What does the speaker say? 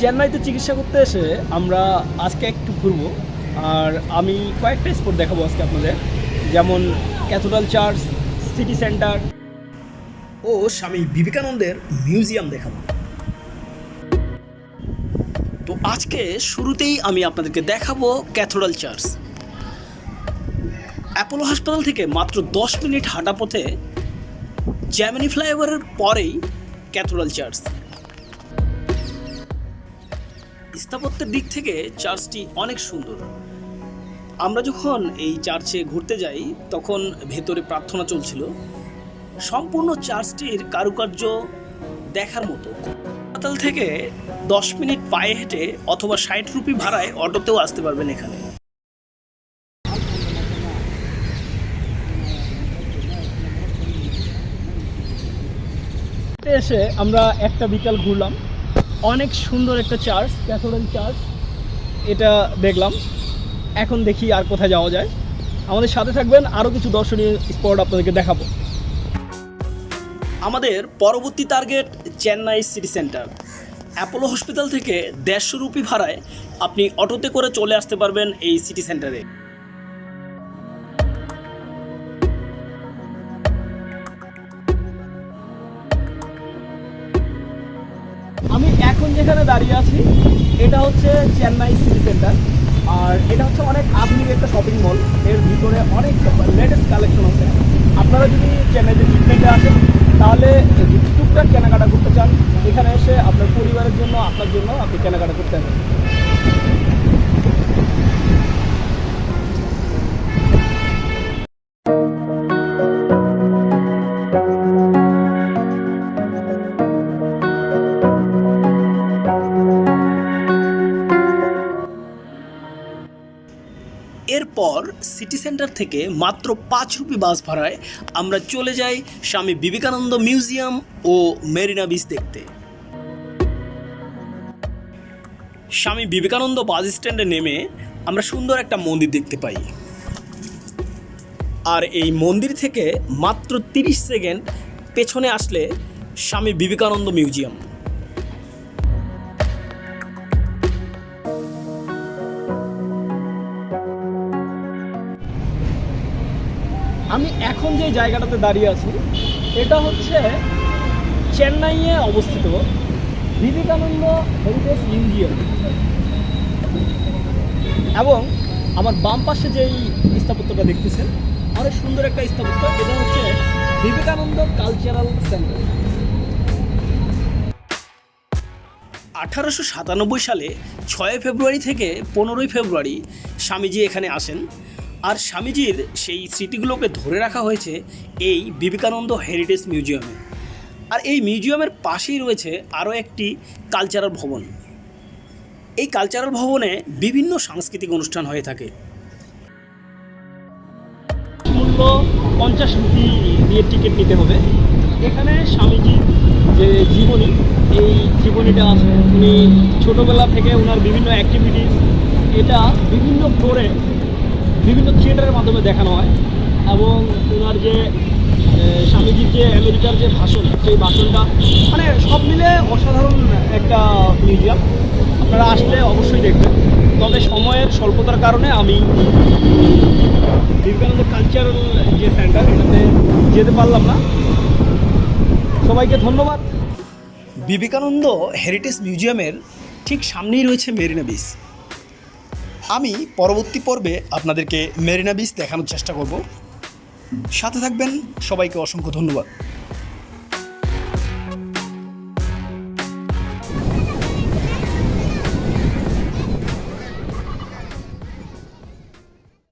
চেন্নাইতে চিকিৎসা করতে এসে আমরা আজকে একটু ঘুরবো। আর আমি কয়েকটা স্পট দেখাবো আজকে আপনাদের, যেমন ক্যাথেড্রাল চার্চ, সিটি সেন্টার ও স্বামী বিবেকানন্দের মিউজিয়াম দেখাবো। তো আজকে শুরুতেই আমি আপনাদেরকে দেখাবো ক্যাথেড্রাল চার্চ। অ্যাপোলো হাসপাতাল থেকে মাত্র 10 মিনিট হাঁটা পথে জ্যামিনি ফ্লাইওভারের পরেই ক্যাথেড্রাল চার্চ। স্থাপত্যের দিক থেকে চার্চটি অনেক সুন্দর। আমরা যখন এই চার্চে ঘুরতে যাই তখন ভেতরে প্রার্থনা চলছিল। সম্পূর্ণ চার্চটির কারুকার্য দেখার মতো। হাসপাতাল থেকে 10 মিনিট পায়ে হেঁটে অথবা 60 রুপি ভাড়ায় অটোতেও আসতে পারবেন এখানে। এসে আমরা একটা বিকাল ঘুরলাম। অনেক সুন্দর একটা চার্চ, ক্যাথেড্রাল চার্চ, এটা দেখলাম। এখন দেখি আর কোথায় যাওয়া যায়। আমাদের সাথে থাকবেন, আরও কিছু দর্শনীয় স্পট আপনাদেরকে দেখাবো। আমাদের পরবর্তী target Chennai city centre. Apollo hospital থেকে 150 রুপি ভাড়ায় আপনি অটোতে করে চলে আসতে পারবেন এই সিটি সেন্টারে। আমি এখন যেখানে দাঁড়িয়ে আছি এটা হচ্ছে চেন্নাই সিটি সেন্টার। আর এটা হচ্ছে অনেক আধুনিক একটা শপিং মল। এর ভিতরে অনেক লেটেস্ট কালেকশন আছে। আপনারা যদি চেন্নাইতে ট্রিটমেন্টে আসেন তাহলে টুকটাক কেনাকাটা করতে চান, এখানে এসে আপনার পরিবারের জন্য, আপনার জন্য আপনি কেনাকাটা করতে পারেন। এরপর সিটি সেন্টার থেকে মাত্র 5 রুপি বাস ভাড়ায় আমরা চলে যাই স্বামী বিবেকানন্দ মিউজিয়াম ও মেরিনা বিচ দেখতে। স্বামী বিবেকানন্দ বাস স্ট্যান্ডে নেমে আমরা সুন্দর একটা মন্দির দেখতে পাই। আর এই মন্দির থেকে মাত্র 30 সেকেন্ড পেছনে আসলে স্বামী বিবেকানন্দ মিউজিয়াম। আমি এখন যে জায়গাটাতে দাঁড়িয়ে আছি এটা হচ্ছে চেন্নাইয়ে অবস্থিত বিবেকানন্দ হেরিটেজ মিউজিয়াম। এবং আমার বাম পাশে যেই স্থাপত্যটা দেখতেছেন অনেক সুন্দর একটা স্থাপত্য, এটা হচ্ছে বিবেকানন্দ কালচারাল সেন্টার। 1897 সালে 6 ফেব্রুয়ারি থেকে 15 ফেব্রুয়ারি স্বামীজি এখানে আসেন। আর স্বামীজির সেই স্মৃতিগুলোকে ধরে রাখা হয়েছে এই বিবেকানন্দ হেরিটেজ মিউজিয়ামে। আর এই মিউজিয়ামের পাশেই রয়েছে আরও একটি কালচারাল ভবন। এই কালচারাল ভবনে বিভিন্ন সাংস্কৃতিক অনুষ্ঠান হয়ে থাকে। মূল্য 50 রুপি দিয়ে টিকিট নিতে হবে। এখানে স্বামীজি যে জীবনী, এই জীবনীটা আছে। উনি ছোটোবেলা থেকে ওনার বিভিন্ন অ্যাক্টিভিটিস এটা বিভিন্ন ফ্লোরে বিভিন্ন থিয়েটারের মাধ্যমে দেখানো হয়। এবং ওনার যে স্বামীজির যে আমেরিকার যে ভাষণ, সেই ভাষণটা মানে সব মিলে অসাধারণ একটা মিউজিয়াম। আপনারা আসলে অবশ্যই দেখবেন। তবে সময়ের স্বল্পতার কারণে আমি বিবেকানন্দ কালচারাল যে সেন্টার এটাতে যেতে পারলাম না। সবাইকে ধন্যবাদ। বিবেকানন্দ হেরিটেজ মিউজিয়ামের ঠিক সামনেই রয়েছে মেরিনা বিচ। আমি পরবর্তী পর্বে আপনাদেরকে মেরিনা বিচ দেখানোর চেষ্টা করব। সাথে থাকবেন। সবাইকে অসংখ্য ধন্যবাদ।